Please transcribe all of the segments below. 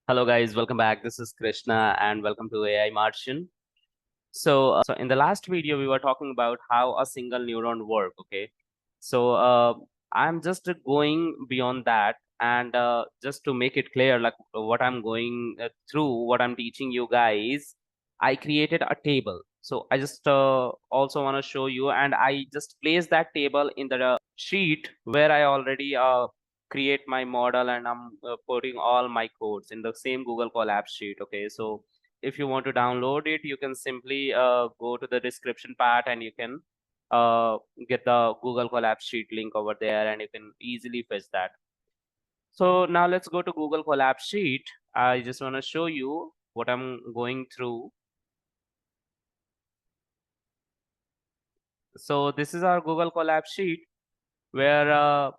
Hello guys, welcome back. This is Krishna and welcome to AI Martian. So in the last video we were talking about how a single neuron work, okay? So I'm just going beyond that and just to make it clear like what I'm going through, what I'm teaching you guys, I created a table. So I just also want to show you and I just place that table in the sheet where I already create my model and I'm putting all my codes in the same Google Colab sheet. Okay, so if you want to download it, you can simply go to the description part and you can uh, get the Google Colab sheet link over there and you can easily fetch that. So now let's go to Google Colab sheet. I just want to show you what I'm going through. So this is our Google Colab sheet where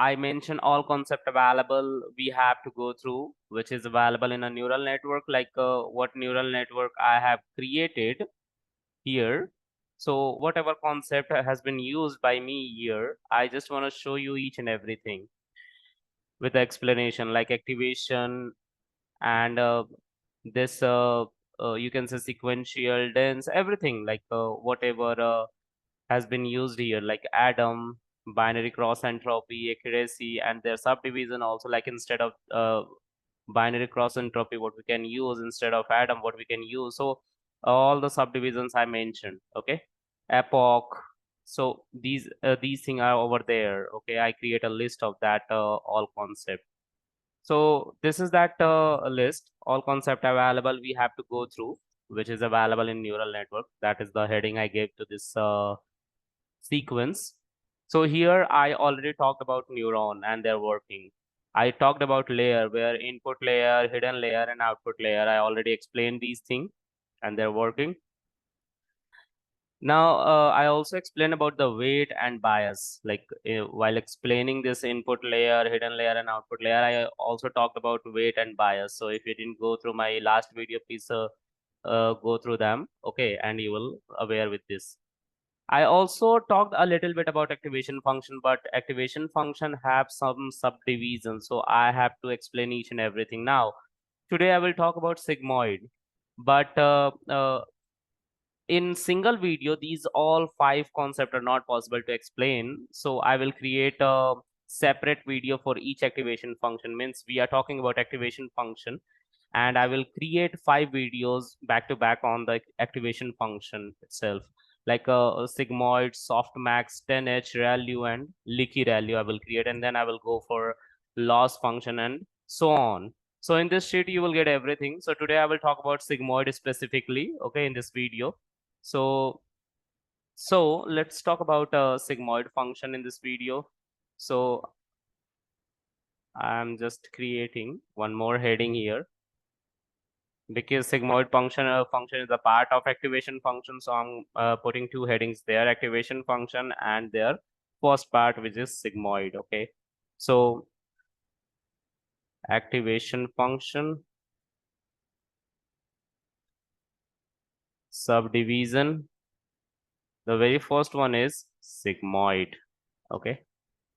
I mention all concept available we have to go through, which is available in a neural network, like what neural network I have created here. So whatever concept has been used by me here, I just want to show you each and everything with the explanation like activation and this you can say sequential dense everything like whatever has been used here like atom binary cross entropy accuracy and their subdivision also like instead of binary cross entropy what we can use instead of atom what we can use. So all the subdivisions I mentioned, okay, epoch. So these things are over there. Okay, I create a list of that all concept. So this is that list all concept available we have to go through, which is available in neural network. That is the heading I gave to this sequence. So here I already talked about neuron and their working. I talked about layer where input layer, hidden layer and output layer. I already explained these things and their working. Now I also explained about the weight and bias. Like while explaining this input layer, hidden layer and output layer, I also talked about weight and bias. So if you didn't go through my last video, please go through them. Okay, and you will aware with this. I also talked a little bit about activation function, but activation function have some subdivisions. So I have to explain each and everything. Now, today I will talk about sigmoid, but in single video, these all 5 concepts are not possible to explain. So I will create a separate video for each activation function. Means we are talking about activation function and I will create 5 videos back to back on the activation function itself, like a sigmoid, softmax, 10h, ReLU, and leaky ReLU I will create, and then I will go for loss function and so on. So in this sheet, you will get everything. So today I will talk about sigmoid specifically, okay, in this video. So let's talk about sigmoid function in this video. So I'm just creating one more heading here because sigmoid function is a part of activation function. So I'm putting 2 headings there, activation function and their first part, which is sigmoid. Okay, so activation function, subdivision. The very first one is sigmoid. Okay,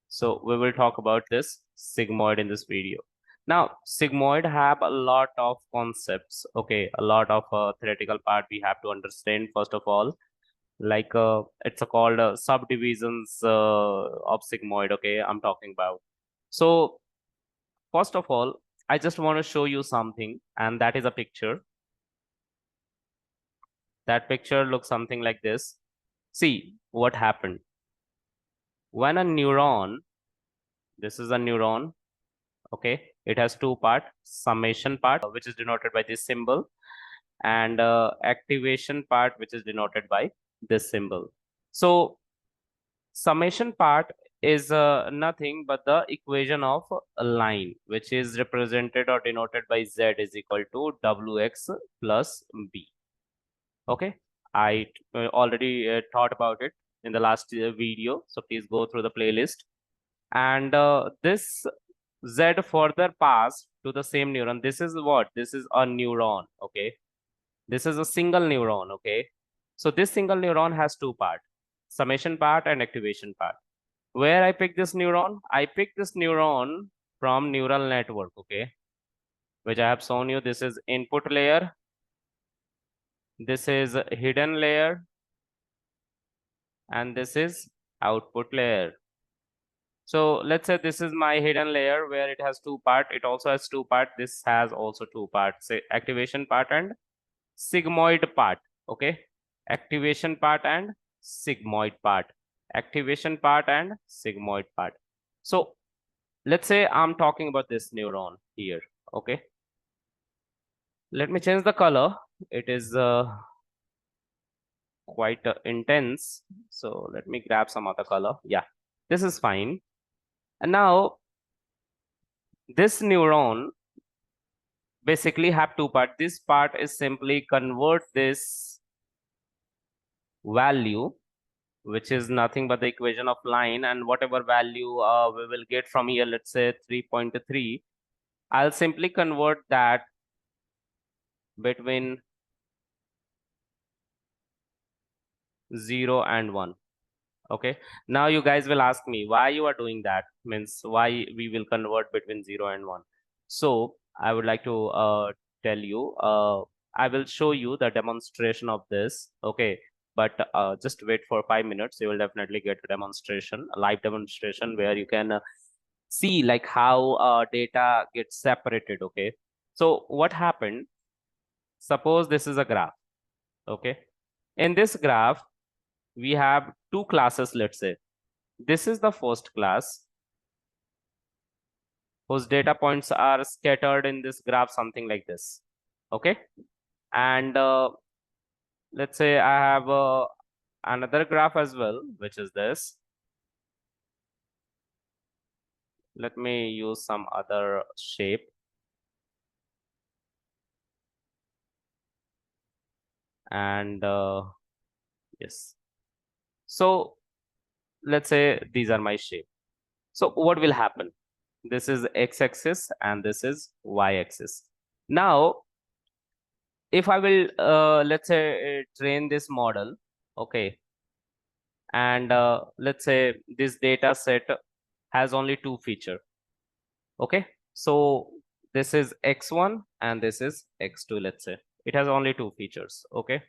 so we will talk about this sigmoid in this video. Now, sigmoid have a lot of concepts. Okay, a lot of theoretical part we have to understand first of all. Like it's called subdivisions of sigmoid. Okay, I'm talking about. So first of all, I just want to show you something, and that is a picture. That picture looks something like this. See what happened when a neuron. This is a neuron. Okay, it has 2 part, summation part which is denoted by this symbol and activation part which is denoted by this symbol. So summation part is nothing but the equation of a line which is represented or denoted by z is equal to wx plus b. Okay, I already thought about it in the last video, so please go through the playlist. And this z further pass to the same neuron. This is what? This is a neuron. Okay, this is a single neuron. Okay, so this single neuron has 2 parts, summation part and activation part. Where I pick this neuron? I pick this neuron from neural network. Okay, which I have shown you. This is input layer, this is hidden layer, and this is output layer. So let's say this is my hidden layer where it has two parts. It also has two parts. This has also two parts, say activation part and sigmoid part. Okay, activation part and sigmoid part, activation part and sigmoid part. So let's say I'm talking about this neuron here. Okay, let me change the color. It is quite intense, so let me grab some other color. Yeah, this is fine. And now this neuron basically have two parts. This part is simply convert this value, which is nothing but the equation of line, and whatever value we will get from here, let's say 3.3, I'll simply convert that between 0 and 1. Okay, now you guys will ask me why you are doing that, means why we will convert between 0 and 1. So I would like to tell you, I will show you the demonstration of this. Okay, but just wait for 5 minutes. You will definitely get a demonstration, a live demonstration, where you can see like how data gets separated. Okay, so what happened, suppose this is a graph. Okay, in this graph we have two classes. Let's say this is the first class whose data points are scattered in this graph, something like this. Okay, and let's say I have another graph as well, which is this. Let me use some other shape. And yes, so let's say these are my shape. So what will happen, this is x-axis and this is y-axis. Now if I will let's say train this model, okay, and let's say this data set has only two feature. Okay, so this is x1 and this is x2. Let's say it has only two features. Okay,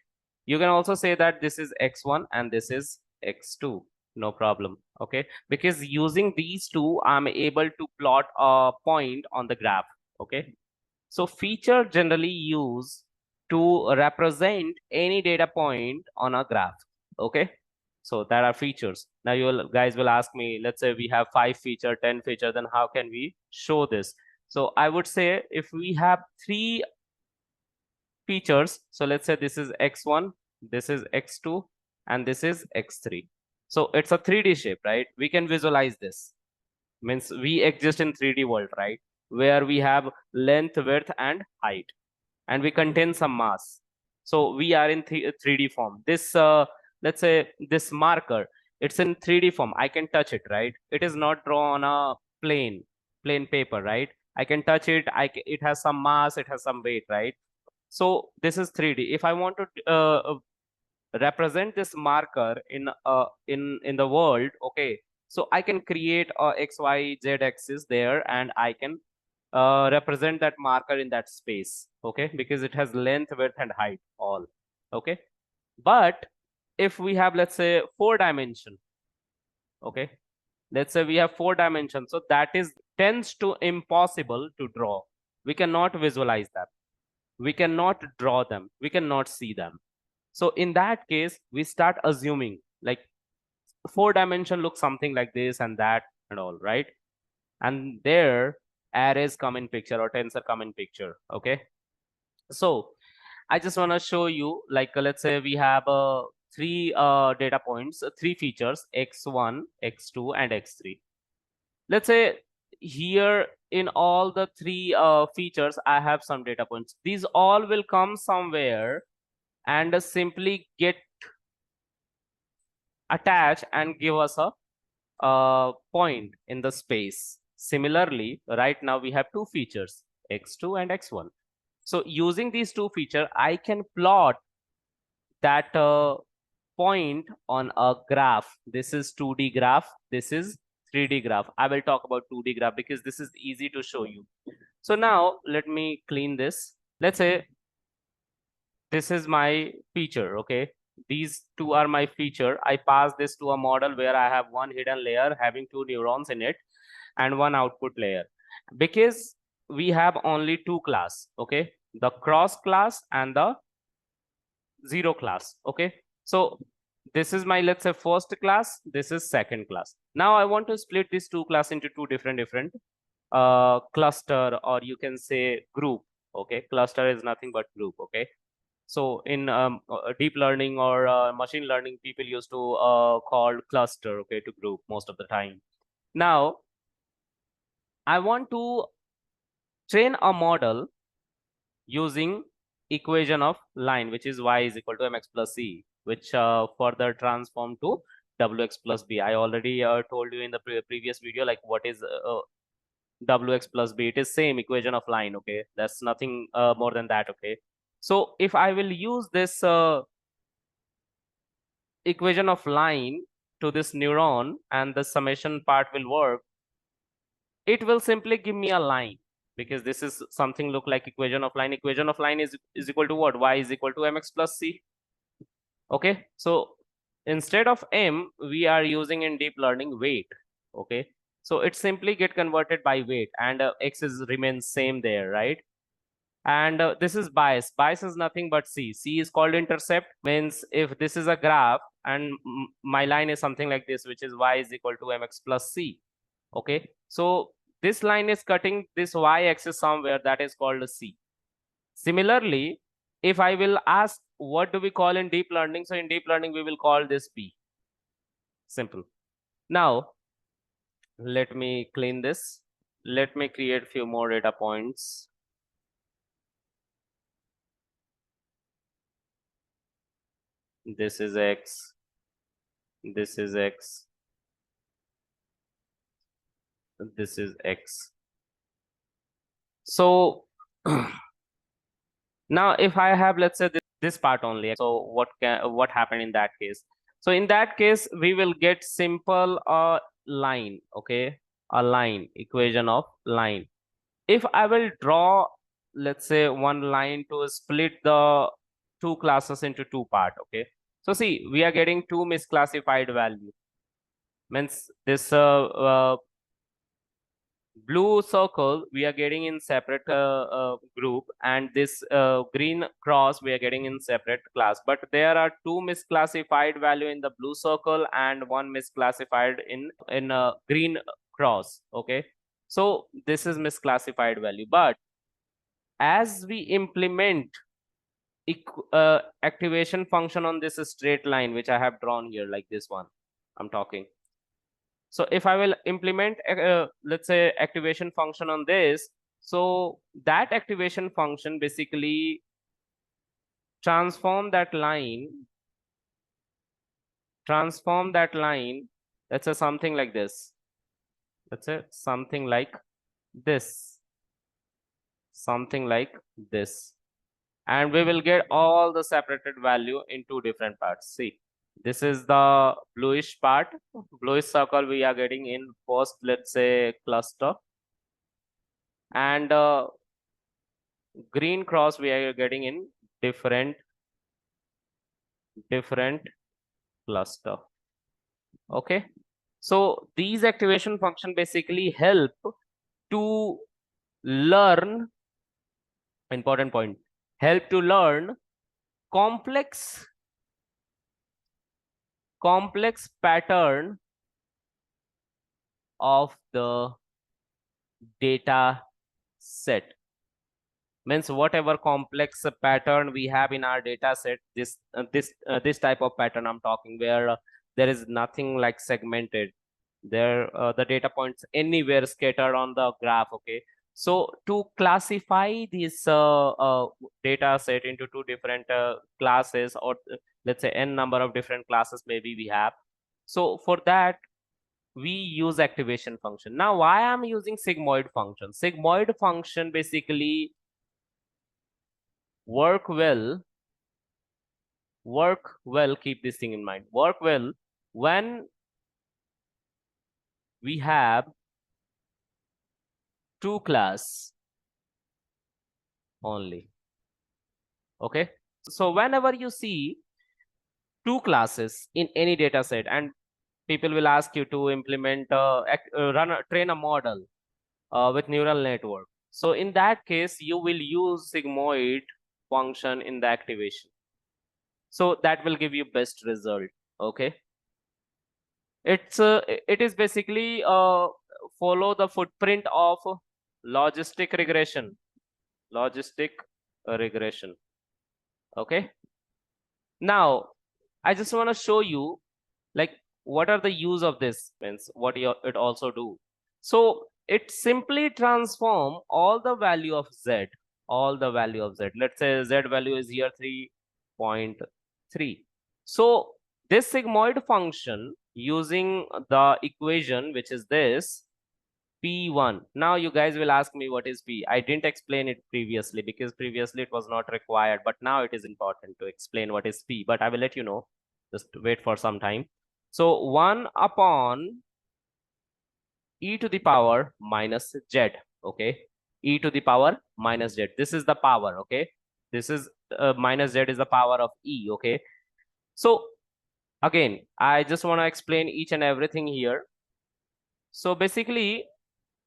you can also say that this is x1 and this is x2, no problem. Okay, because using these two I'm able to plot a point on the graph. Okay, so feature generally used to represent any data point on a graph. Okay, so there are features. Now you guys will ask me, let's say we have 5 feature, 10 feature, then how can we show this? So I would say if we have 3 features, so let's say this is x1, this is x2, and this is x3. So it's a 3D shape, right? We can visualize this. Means we exist in 3D world, right? Where we have length, width, and height, and we contain some mass. So we are in 3D form. This let's say this marker, it's in 3D form. I can touch it, right? It is not drawn on a plain paper, right? I can touch it. It has some mass, it has some weight, right? So this is 3D. If I want to represent this marker in the world, okay, so I can create a x, y, z axis there, and I can represent that marker in that space. Okay, because it has length, width, and height all. Okay, but if we have, let's say, 4 dimension, okay, let's say we have 4 dimensions, so that is tends to impossible to draw. We cannot visualize that, we cannot draw them, we cannot see them. So in that case we start assuming like 4 dimension looks something like this and that and all, right? And there arrays come in picture, or tensor come in picture. Okay, so I just want to show you, like let's say we have 3 data points, 3 features, x1, x2, and x3. Let's say here in all the 3 features I have some data points. These all will come somewhere and simply get attached and give us a point in the space. Similarly, right now we have 2 features, x2 and x1. So using these 2 features, I can plot that point on a graph. This is 2D graph, this is 3D graph. I will talk about 2D graph because this is easy to show you. So now let me clean this. Let's say this is my feature, okay? These two are my feature. I pass this to a model where I have one hidden layer having two neurons in it and one output layer. Because we have only two class, okay? The cross class and the zero class, okay? So this is my, let's say, first class, this is second class. Now I want to split these two class into two different cluster, or you can say group, okay? Cluster is nothing but group, okay? So in deep learning or machine learning, people used to call cluster, okay, to group most of the time. Now I want to train a model using equation of line, which is y is equal to mx plus c, which further transform to wx plus b. I already told you in the previous video, like what is wx plus b. It is same equation of line, okay? That's nothing more than that, okay? So if I will use this equation of line to this neuron and the summation part will work, it will simply give me a line, because this is something look like equation of line. Equation of line is equal to what? Y is equal to mx plus c, okay? So instead of m, we are using in deep learning weight, okay? So it simply get converted by weight, and x is remains same there, right? And this is bias. Bias is nothing but c. C is called intercept. Means if this is a graph and my line is something like this, which is y is equal to mx plus c, okay? So this line is cutting this y axis somewhere, that is called c. Similarly, if I will ask what do we call in deep learning, so in deep learning we will call this p. Simple. Now let me clean this. Let me create few more data points. This is x, this is x, this is x. So now if I have, let's say, this part only, so what happened in that case? So in that case we will get simple line, okay? A line, equation of line. If I will draw, let's say, one line to split the two classes into two part, okay? So see, we are getting two misclassified value. Means this blue circle we are getting in separate group, and this green cross we are getting in separate class, but there are two misclassified value in the blue circle and one misclassified in a green cross, okay? So this is misclassified value, but as we implement activation function on this straight line which I have drawn here, like this one I'm talking. So if I will implement, let's say, activation function on this, so that activation function basically transform that line, let's say something like this. Let's say something like this, something like this. And we will get all the separated value in two different parts. See, this is the bluish part, bluish circle we are getting in first, let's say, cluster, and green cross we are getting in different cluster, okay? So these activation function basically help to learn, important point, help to learn complex pattern of the data set. Means whatever complex pattern we have in our data set, this type of pattern I'm talking, where there is nothing like segmented, there the data points anywhere scattered on the graph, okay? So to classify this data set into two different classes, or let's say n number of different classes maybe we have, so for that we use activation function. Now why I'm using sigmoid function? Sigmoid function basically work well, keep this thing in mind, work well when we have two class, only. Okay, so whenever you see two classes in any data set and people will ask you to implement train a model with neural network, so in that case you will use sigmoid function in the activation, so that will give you best result. Okay, it is basically follow the footprint of logistic regression. Logistic regression. Okay, now I just want to show you like what are the use of this, means what it also do. So it simply transform all the value of z, all the value of z, let's say z value is here 3.3. so this sigmoid function using the equation which is this P1. Now you guys will ask me what is P. I didn't explain it previously because previously it was not required, but now it is important to explain what is P, but I will let you know. Just wait for some time. So 1 upon e to the power minus z. Okay. E to the power minus z. This is the power. Okay. This is minus z is the power of e. Okay. So again, I just want to explain each and everything here. So basically,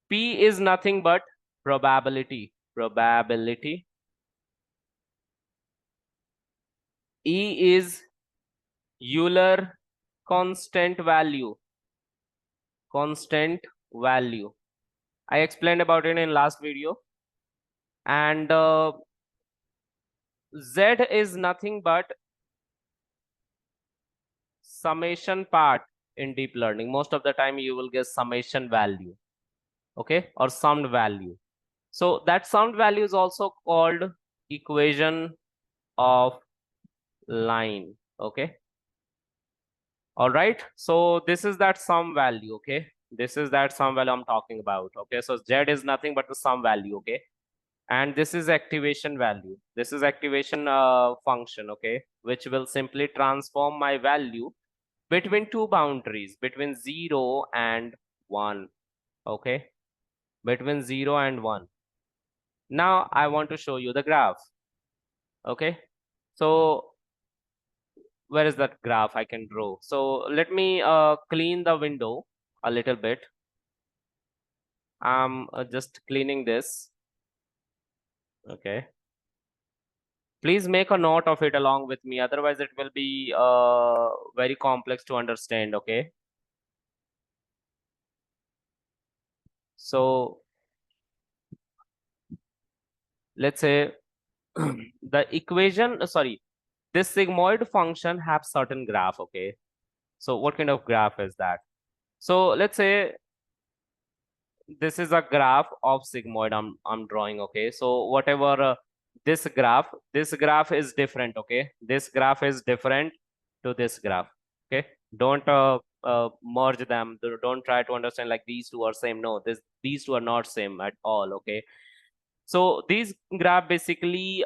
P is nothing but probability. Probability. E is Euler constant value. Constant value. I explained about it in last video. And Z is nothing but summation part in deep learning. Most of the time you will get summation value. Okay, or summed value. So that summed value is also called equation of line. Okay. All right, so this is that sum value. Okay, this is that sum value I'm talking about. Okay, so z is nothing but the sum value. Okay, and this is activation value. This is activation function. Okay, which will simply transform my value between two boundaries, between 0 and 1. Okay, between 0 and 1. Now I want to show you the graph. Okay, so where is that graph I can draw? So let me clean the window a little bit. I'm just cleaning this. Okay, please make a note of it along with me, otherwise it will be very complex to understand. Okay, so let's say the equation sorry, this sigmoid function have certain graph. Okay, so what kind of graph is that? So let's say this is a graph of sigmoid I'm drawing. Okay, so whatever this graph is different. Okay, this graph is different to this graph. Okay, don't merge them. Don't try to understand like these two are same. No, these two are not same at all. Okay, so these graph basically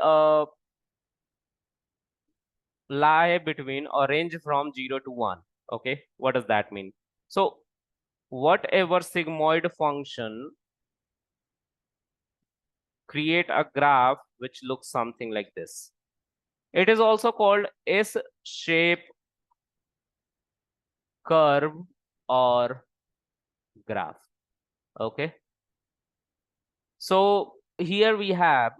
lie between or range from 0 to 1. Okay, what does that mean? So whatever sigmoid function create a graph which looks something like this. It is also called S-shape curve or graph. Okay. So here we have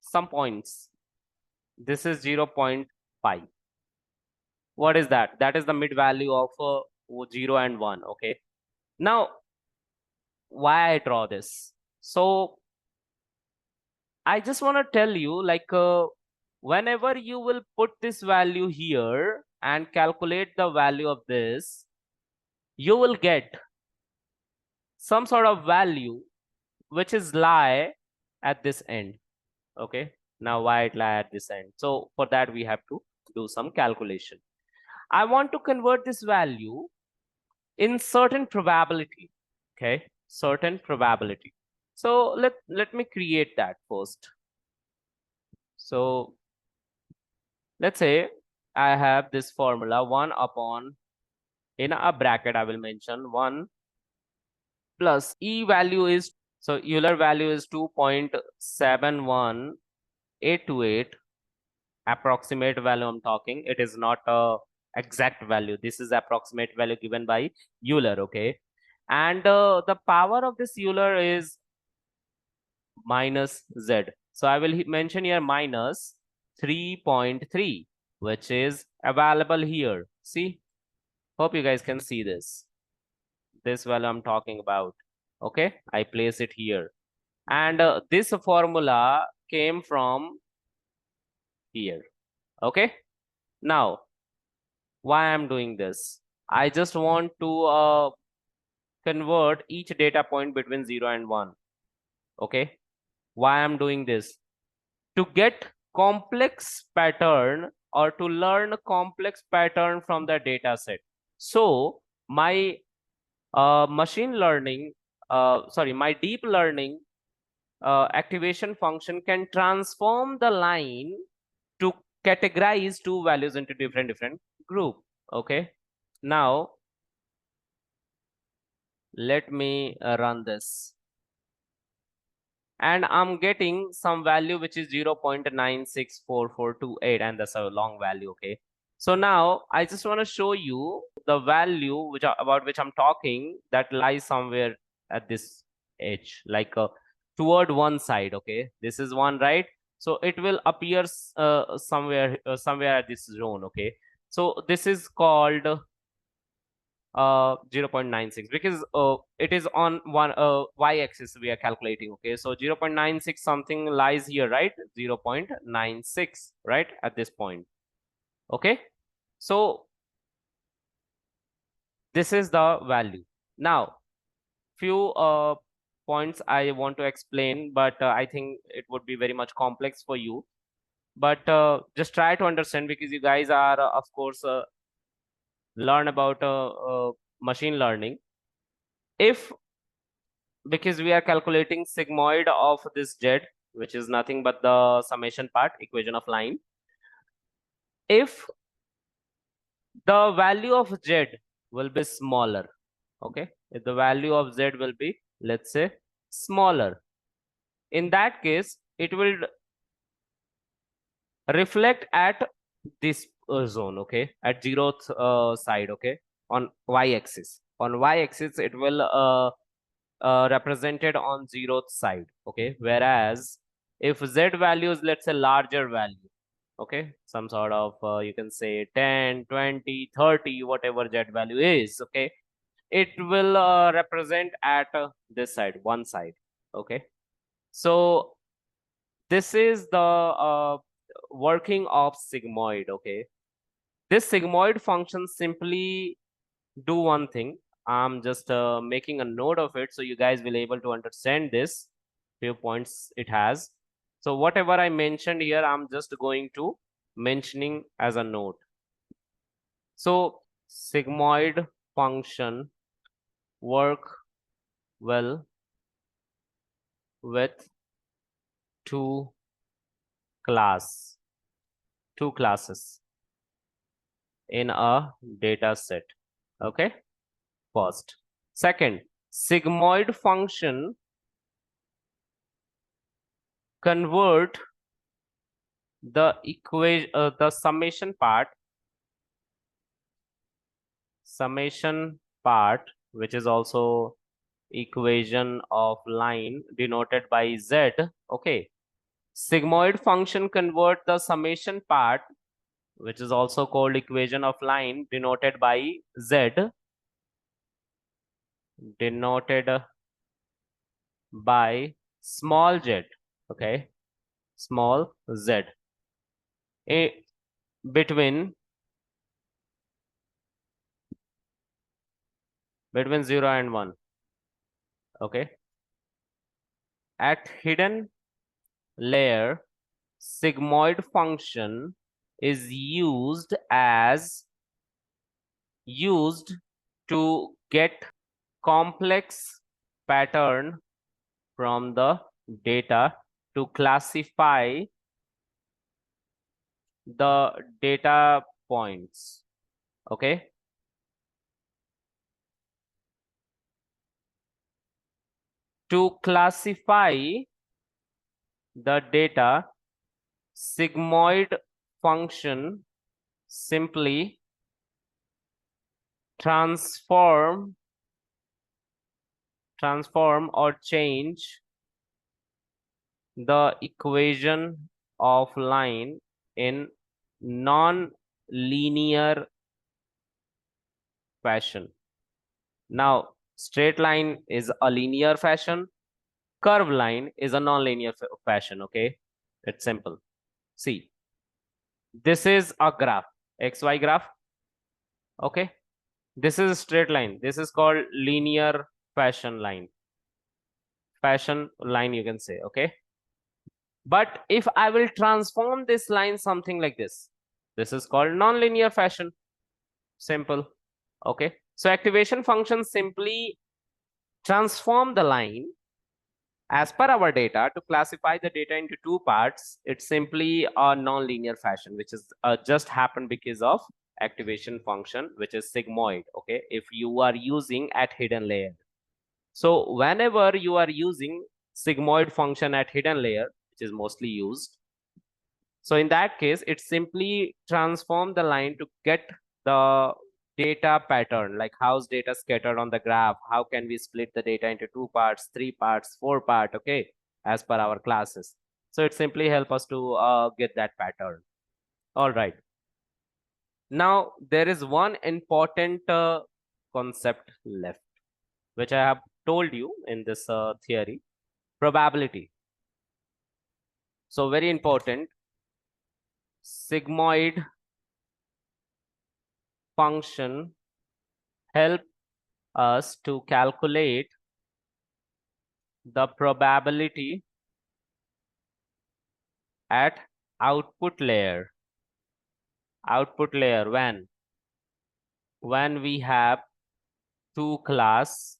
some points. This is 0.5. What is that? That is the mid value of 0 and 1. Okay. Now, why I draw this? So I just want to tell you like whenever you will put this value here and calculate the value of this, you will get some sort of value which is lie at this end. Okay, now why it lie at this end? So for that we have to do some calculation. I want to convert this value in certain probability. Okay, certain probability. So let me create that first. So let's say I have this formula 1 upon, in a bracket I will mention 1 plus E value is, so Euler value is 2.71828, approximate value I'm talking. It is not a exact value. This is approximate value given by Euler, okay? And the power of this Euler is minus Z. So I will mention here minus 3.3, which is available here. See, hope you guys can see this. This value I'm talking about. Okay, I place it here. And this formula came from here. Okay, now why I'm doing this? I just want to convert each data point between 0 and 1. Okay, why I'm doing this? To get complex pattern or to learn a complex pattern from the data set. So my machine learning, my deep learning activation function can transform the line to categorize two values into different group. Okay, now let me run this, and I'm getting some value which is 0.964428, and that's a long value. Okay, so now I just want to show you the value about which I'm talking, that lies somewhere at this edge, like toward one side. Okay, this is one, right? So it will appear somewhere at this zone. Okay, so this is called 0.96, because it is on one y-axis we are calculating. Okay, so 0.96 something lies here, right? 0.96, right, at this point. Okay, so this is the value. Now few points I want to explain, but I think it would be very much complex for you, but just try to understand, because you guys are of course learn about machine learning. If, because we are calculating sigmoid of this z, which is nothing but the summation part, equation of line. If the value of z will be smaller, okay, if the value of z will be, let's say, smaller, in that case it will reflect at this zone, okay, at zeroth side, okay, on y-axis. On y-axis it will represented on zeroth side. Okay, whereas if z value is, let's say, larger value, okay, some sort of you can say 10, 20, 30, whatever z value is, okay, it will represent at this side, one side. Okay, so this is the working of sigmoid. Okay, this sigmoid function simply do one thing. I'm just making a note of it so you guys will able to understand this few points it has. So whatever I mentioned here, I'm just going to mentioning as a note. So sigmoid function work well with two class two classes in a data set. Okay, first. Second, sigmoid function convert the equation, the summation part, which is also equation of line denoted by z. Okay, sigmoid function convert the summation part, which is also called equation of line denoted by z, denoted by small z. Okay, small z, a, between 0 and 1. Okay, at hidden layer, sigmoid function is used to get complex pattern from the data to classify the data points. Okay, To classify the data, sigmoid function simply transform or change the equation of line in non-linear fashion. Now, straight line is a linear fashion, curved line is a non-linear fashion, okay? It's simple. See, this is a graph, XY graph, okay? This is a straight line. This is called linear fashion line. Fashion line, you can say, okay? But if I will transform this line something like this is called non-linear fashion. Simple. Okay. So activation function simply transform the line as per our data to classify the data into two parts. It's simply a non-linear fashion, which is just happened because of activation function, which is sigmoid. Okay. If you are using at hidden layer. So whenever you are using sigmoid function at hidden layer, which is mostly used, so in that case, it simply transform the line to get the data pattern, like how's data scattered on the graph, how can we split the data into two parts, three parts, four part, okay, as per our classes. So it simply help us to get that pattern. All right. Now there is one important concept left, which I have told you in this theory, probability. So very important, sigmoid function help us to calculate the probability at output layer. Output layer when we have two class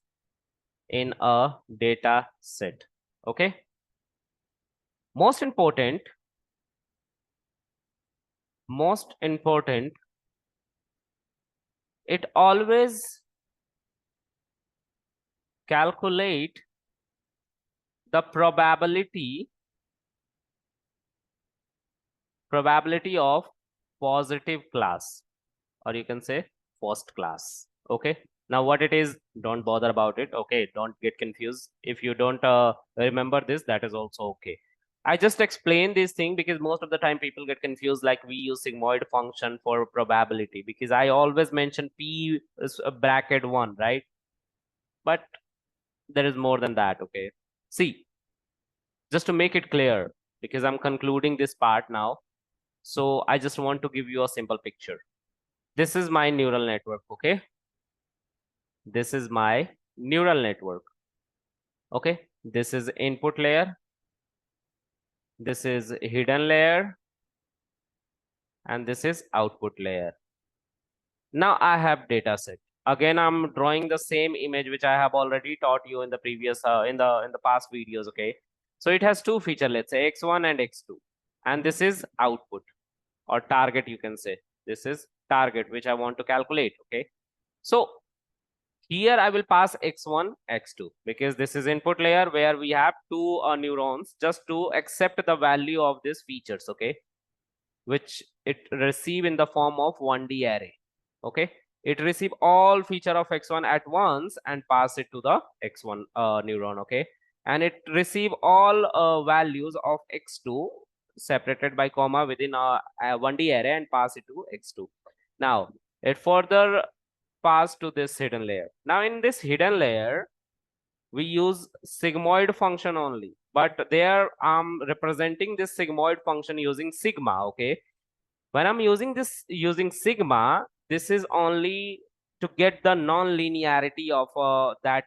in a data set. Okay. Most important, it always calculate the probability of positive class, or you can say first class. Okay. Now what it is, don't bother about it. Okay, don't get confused. If you don't remember this, that is also okay. I just explain this thing because most of the time people get confused, like we use sigmoid function for probability, because I always mention p is a bracket 1, right? But there is more than that. Okay, see, just to make it clear, because I'm concluding this part now, so I just want to give you a simple picture. This is my neural network. Okay, this is my neural network. Okay, this is input layer, this is hidden layer, and this is output layer. Now I have data set. Again, I'm drawing the same image which I have already taught you in the previous in the past videos. Okay, so it has two features, let's say x1 and x2, and this is output or target, you can say. This is target which I want to calculate. Okay, so here I will pass x1, x2, because this is input layer where we have two neurons just to accept the value of these features, okay, which it receive in the form of 1D array. Okay, it receive all feature of x1 at once and pass it to the x1 neuron. Okay, and it receive all values of x2 separated by comma within a 1D array and pass it to x2. Now it further pass to this hidden layer. Now in this hidden layer, we use sigmoid function only, but there I'm representing this sigmoid function using sigma. Okay, when I'm using this using sigma, this is only to get the non-linearity of that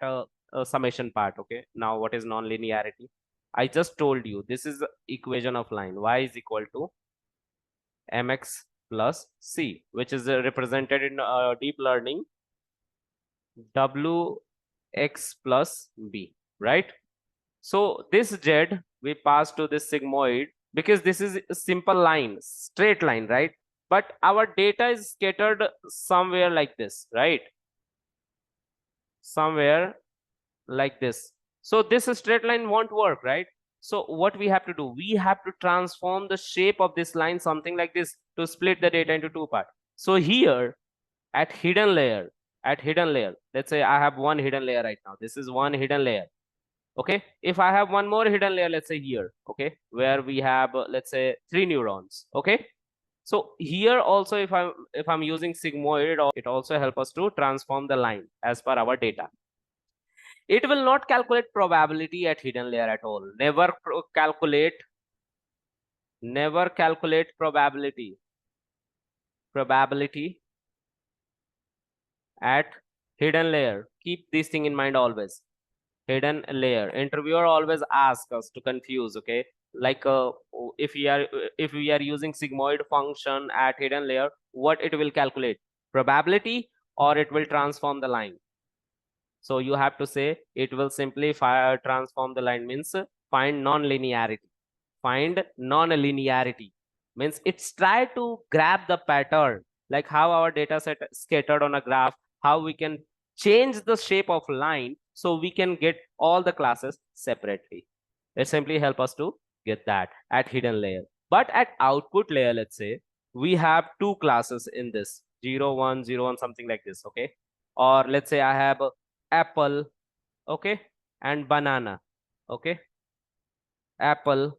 summation part. Okay, now what is non-linearity? I just told you, this is the equation of line y is equal to mx plus c, which is represented in deep learning wx plus b, right? So this z we pass to this sigmoid because this is a simple line, straight line, right? But our data is scattered somewhere like this, right? Somewhere like this. So this straight line won't work, right? So what we have to do, we have to transform the shape of this line something like this to split the data into two parts. So here at hidden layer, let's say I have one hidden layer right now. This is one hidden layer. Okay, if I have one more hidden layer, let's say here, okay, where we have let's say 3 neurons. Okay, so here also if I'm using sigmoid, it also help us to transform the line as per our data. It will not calculate probability at hidden layer at all. Never calculate probability at hidden layer. Keep this thing in mind always. Hidden layer. Interviewer always asks us to confuse, okay? Like if we are using sigmoid function at hidden layer, what it will calculate? Probability, or it will transform the line? So you have to say it will simply transform the line, means find non-linearity. Find non-linearity means it's try to grab the pattern, like how our data set scattered on a graph, how we can change the shape of line so we can get all the classes separately. It simply help us to get that at hidden layer. But at output layer, let's say we have two classes in this 0 1 0 1, something like this. Okay, or let's say I have apple, okay, and banana. Okay, apple.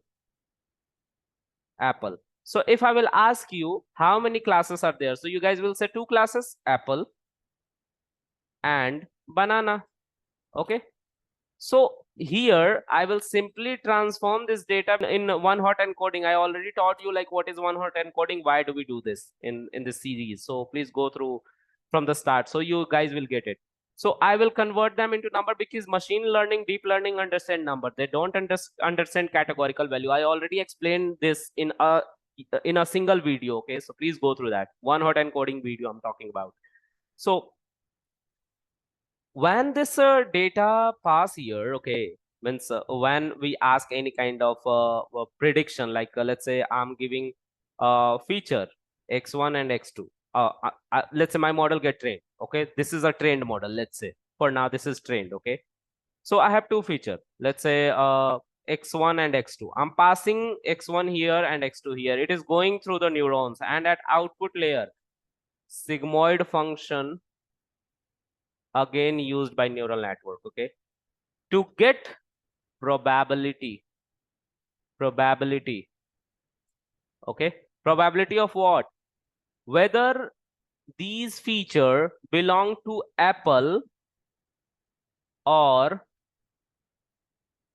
So if I will ask you how many classes are there, so you guys will say two classes, apple and banana. Okay, so here I will simply transform this data in one hot encoding. I already taught you like what is one hot encoding, why do we do this in this series. So please go through from the start so you guys will get it. So I will convert them into number because machine learning, deep learning understand number. They don't understand categorical value. I already explained this in a single video. Okay, so please go through that one hot encoding video I'm talking about. So when this data pass here, okay, means when we ask any kind of prediction, like let's say I'm giving feature x1 and x2, let's say my model get trained. Okay, this is a trained model, let's say for now this is trained. Okay, so I have two feature, let's say x1 and x2. I'm passing x1 here and x2 here. It is going through the neurons, and at output layer, sigmoid function again used by neural network, okay, to get probability. Okay, probability of what? Whether these feature belong to apple or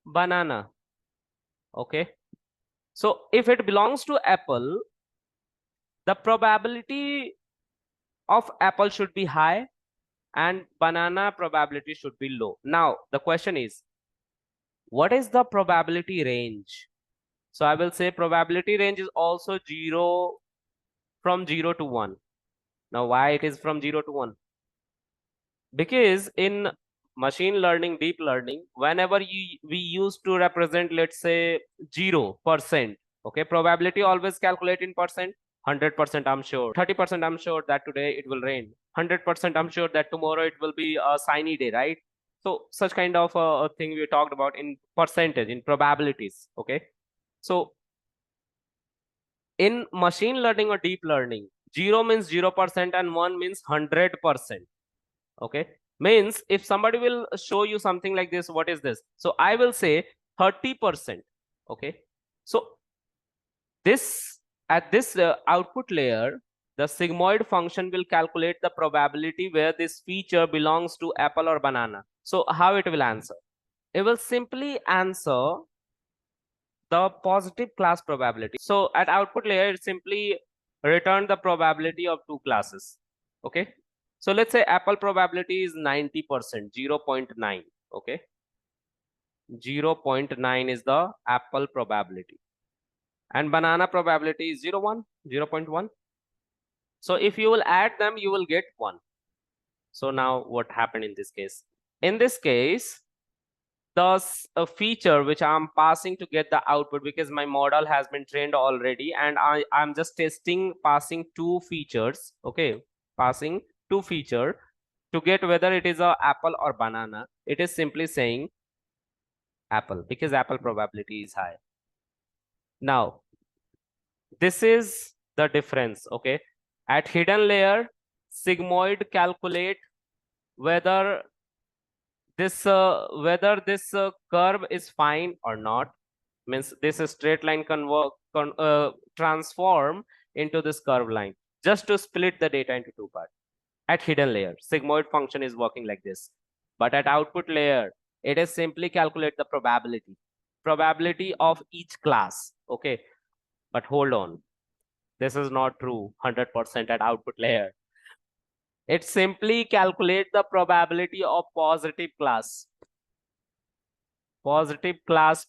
banana. Okay, so if it belongs to apple, the probability of apple should be high and banana probability should be low. Now the question is, what is the probability range? So I will say probability range is also 0 from 0 to 1. Now why it is from 0 to 1? Because in machine learning, deep learning, whenever we used to represent, let's say 0%, okay, probability always calculate in percent. 100% I'm sure, 30% I'm sure that today it will rain, 100% I'm sure that tomorrow it will be a sunny day, right? So such kind of a thing we talked about in percentage, in probabilities. Okay, so in machine learning or deep learning, 0 means 0% and 1 means 100%. Okay, means if somebody will show you something like this, what is this? So I will say 30%. Okay, so this at this output layer, the sigmoid function will calculate the probability where this feature belongs to apple or banana. So how it will answer? It will simply answer the positive class probability. So at output layer, it simply return the probability of two classes. Okay, so let's say apple probability is 90%, 0.9. Okay, 0.9 is the apple probability, and banana probability is 0.1. So if you will add them, you will get 1. So now what happened in this case? In this case, thus a feature which I'm passing to get the output, because my model has been trained already and I'm just testing passing two features. Okay, passing two feature to get whether it is a apple or banana. It is simply saying Apple, because Apple probability is high. Now, this is the difference, okay? At hidden layer, sigmoid calculate whether this curve is fine or not. Means this straight line transform into this curve line just to split the data into two parts. At hidden layer, sigmoid function is working like this. But at output layer, it is simply calculate the probability of each class, okay? But hold on, this is not true 100% at output layer. It simply calculates the probability of positive class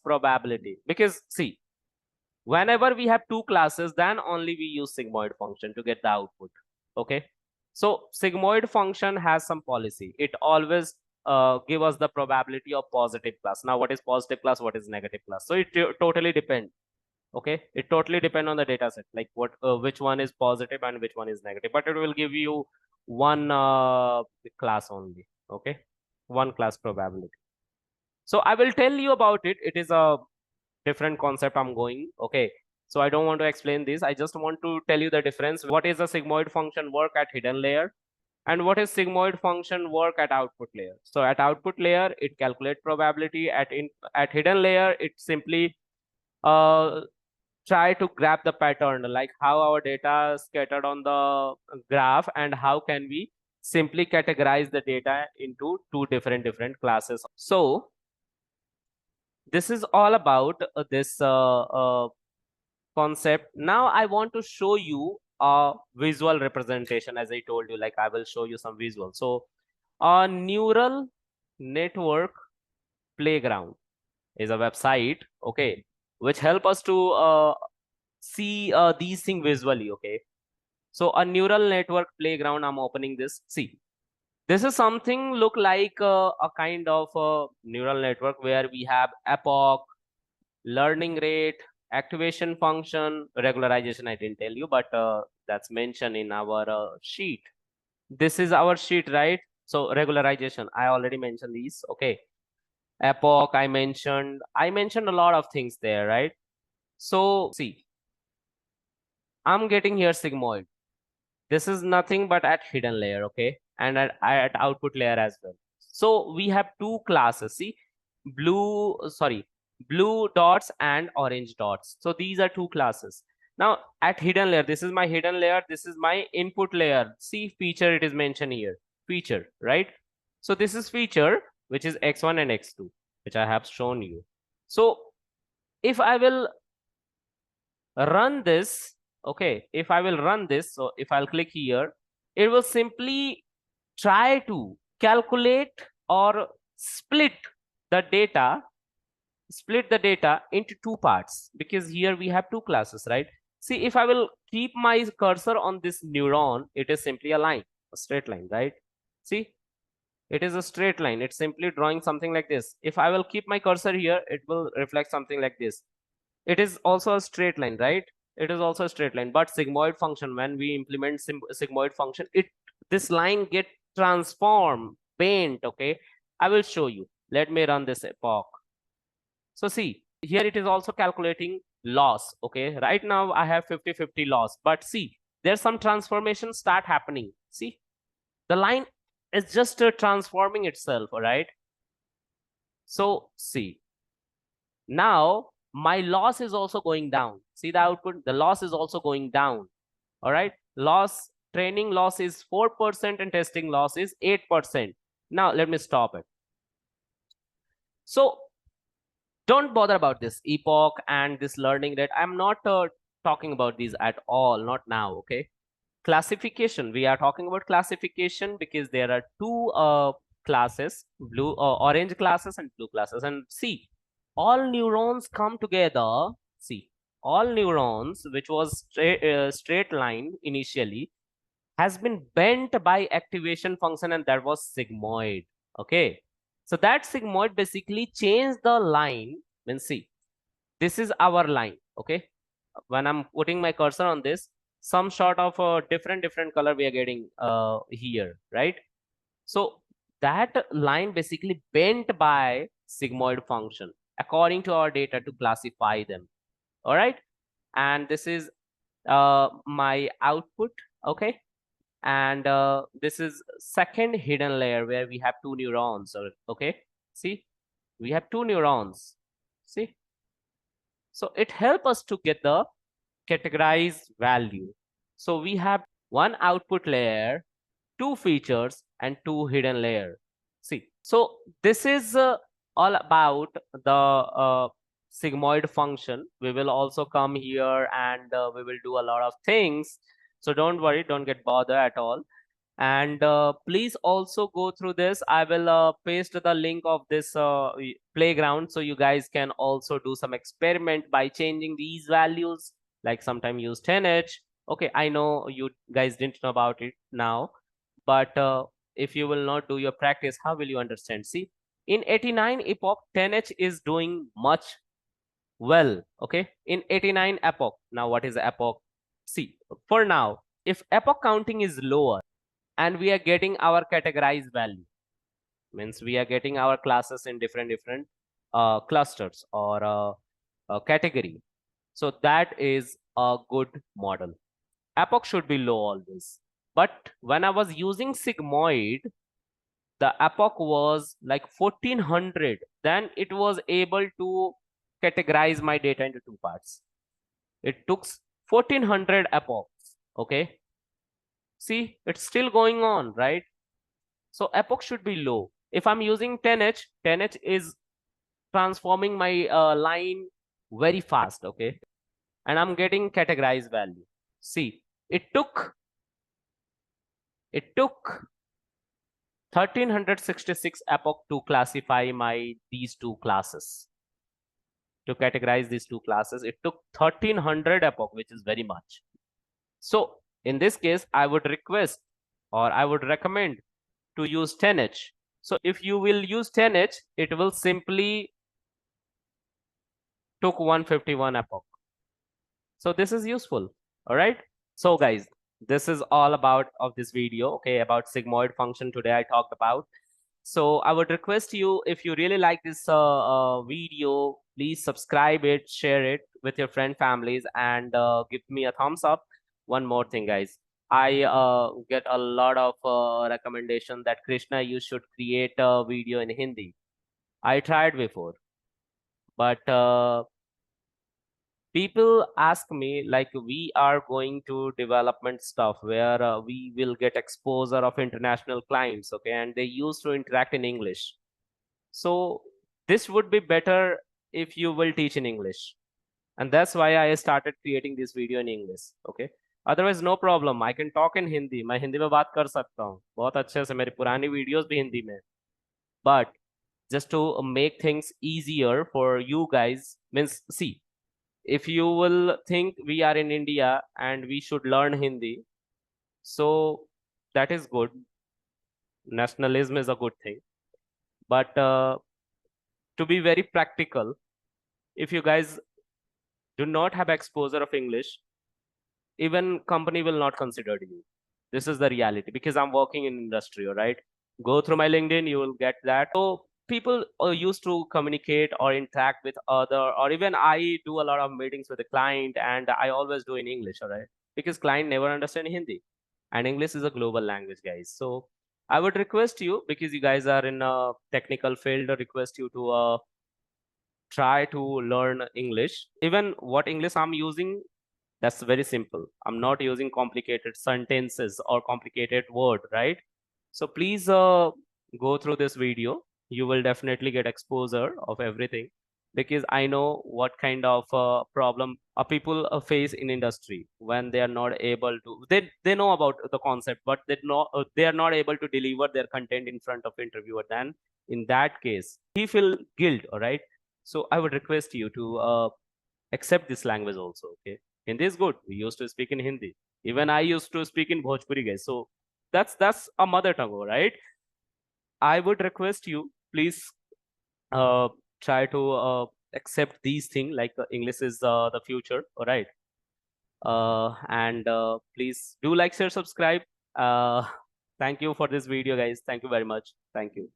probability. Because see, whenever we have two classes, then only we use sigmoid function to get the output, okay? So sigmoid function has some policy. It always give us the probability of positive class. Now what is positive class, what is negative class? So it totally depends, okay? It totally depends on the data set, like what which one is positive and which one is negative, but it will give you one class only, okay? One class probability. So I will tell you about it. It is a different concept I'm going, okay? So I don't want to explain this. I just want to tell you the difference. What is a sigmoid function work at hidden layer and what is sigmoid function work at output layer? So at output layer, it calculates probability. At hidden layer, it simply uh, try to grab the pattern, like how our data is scattered on the graph and how can we simply categorize the data into two different classes. So this is all about this concept. Now I want to show you a visual representation. As I told you, like I will show you some visual. So a neural network playground is a website, okay, which help us to see these things visually, okay? So a neural network playground, I'm opening this. See, this is something look like a kind of neural network where we have epoch, learning rate, activation function, regularization. I didn't tell you, but that's mentioned in our sheet. This is our sheet, right? So regularization, I already mentioned these, okay? Epoch, I mentioned a lot of things there, right? So see, I'm getting here sigmoid. This is nothing but at hidden layer, okay? And at output layer as well. So we have two classes. See, blue dots and orange dots. So these are two classes. Now at hidden layer, this is my hidden layer. This is my input layer. See, feature, it is mentioned here. Feature, right? So this is feature, which is x1 and x2, which I have shown you. So if I will run this, okay, if I will run this, so if I'll click here, it will simply try to calculate or split the data into two parts, because here we have two classes, right? See, if I will keep my cursor on this neuron, it is simply a line, a straight line, right? See, it is a straight line. It's simply drawing something like this. If I will keep my cursor here, it will reflect something like this. It is also a straight line, right? It is also a straight line. But sigmoid function, when we implement sigmoid function, this line get transformed, bent, okay? I will show you. Let me run this epoch. So see, here it is also calculating loss, okay? Right now I have 50-50 loss, but see, there's some transformation start happening. See, the line is just transforming itself, all right? So see, now my loss is also going down. See the output, the loss is also going down, all right? Loss, training loss is 4% and testing loss is 8%. Now let me stop it. So don't bother about this epoch and this learning rate. I'm not talking about these at all, not now, okay? Classification, we are talking about classification because there are two classes, orange classes and blue classes. And see, all neurons come together. See, all neurons, which was straight line initially, has been bent by activation function, and that was sigmoid, okay? So that sigmoid basically changed the line. When see, this is our line, okay? When I'm putting my cursor on this, some sort of a different color we are getting here, right? So that line basically bent by sigmoid function, according to our data to classify them. All right, and this is my output. Okay, and this is second hidden layer where we have two neurons. Okay, see, we have two neurons. See, so it helps us to get the categorized value. So we have one output layer, two features, and two hidden layer. See, so this is all about the sigmoid function. We will also come here and we will do a lot of things. So don't worry, don't get bothered at all. And please also go through this. I will paste the link of this playground so you guys can also do some experiment by changing these values, like sometime use 10h. Okay, I know you guys didn't know about it now, but if you will not do your practice, how will you understand? See, in 89 epoch, 10h is doing much well. Okay, in 89 epoch. Now what is epoch? See, for now, if epoch counting is lower and we are getting our categorized value, means we are getting our classes in different clusters or category, so that is a good model. Epoch should be low always. But when I was using sigmoid, the epoch was like 1400, then it was able to categorize my data into two parts. It took 1400 epochs. Okay, see, it's still going on, right? So epoch should be low. If I'm using 10h, 10h is transforming my line very fast. Okay, and I'm getting categorized value. See, it took 1366 epoch to classify my these two classes. To categorize these two classes, it took 1300 epoch, which is very much. So in this case, I would request or I would recommend to use 10h. So if you will use 10h, it will simply took 151 epoch. So this is useful. All right. So guys, this is all about of this video. Okay, about sigmoid function today I talked about. So I would request you, if you really like this video, please subscribe it, share it with your friend families, and give me a thumbs up. One more thing, guys. I get a lot of recommendation that Krishna, you should create a video in Hindi. I tried before, but people ask me, like, we are going to development stuff where we will get exposure of international clients. Okay, and they used to interact in English. So this would be better if you will teach in English. And that's why I started creating this video in English. Okay. Otherwise, no problem. I can talk in Hindi. मैं हिंदी में बात कर सकता हूँ बहुत अच्छे से. मेरी पुरानी वीडियोस भी हिंदी में. But just to make things easier for you guys, means, see, if you will think we are in India and we should learn Hindi, so that is good. Nationalism is a good thing. But to be very practical, if you guys do not have exposure of English, even company will not consider you. This is the reality, because I'm working in industry. All right, go through my LinkedIn, you will get that. So people used to communicate or interact with other, or even I do a lot of meetings with the client, and I always do in English. All right, because client never understand Hindi, and English is a global language, guys. So I would request you, because you guys are in a technical field, request you to try to learn English. Even what English I'm using, that's very simple. I'm not using complicated sentences or complicated word, right? So please go through this video. You will definitely get exposure of everything, because I know what kind of problem people face in industry when they are not able to. They know about the concept, but they are not able to deliver their content in front of interviewer. Then in that case, he feel guilt. All right. So I would request you to accept this language also. Okay, Hindi is good. We used to speak in Hindi. Even I used to speak in Bhojpuri, guys. So that's a mother tongue, right? I would request you, please try to accept these things, like English is the future. All right. And please do like, share, subscribe. Thank you for this video, guys. Thank you very much. Thank you.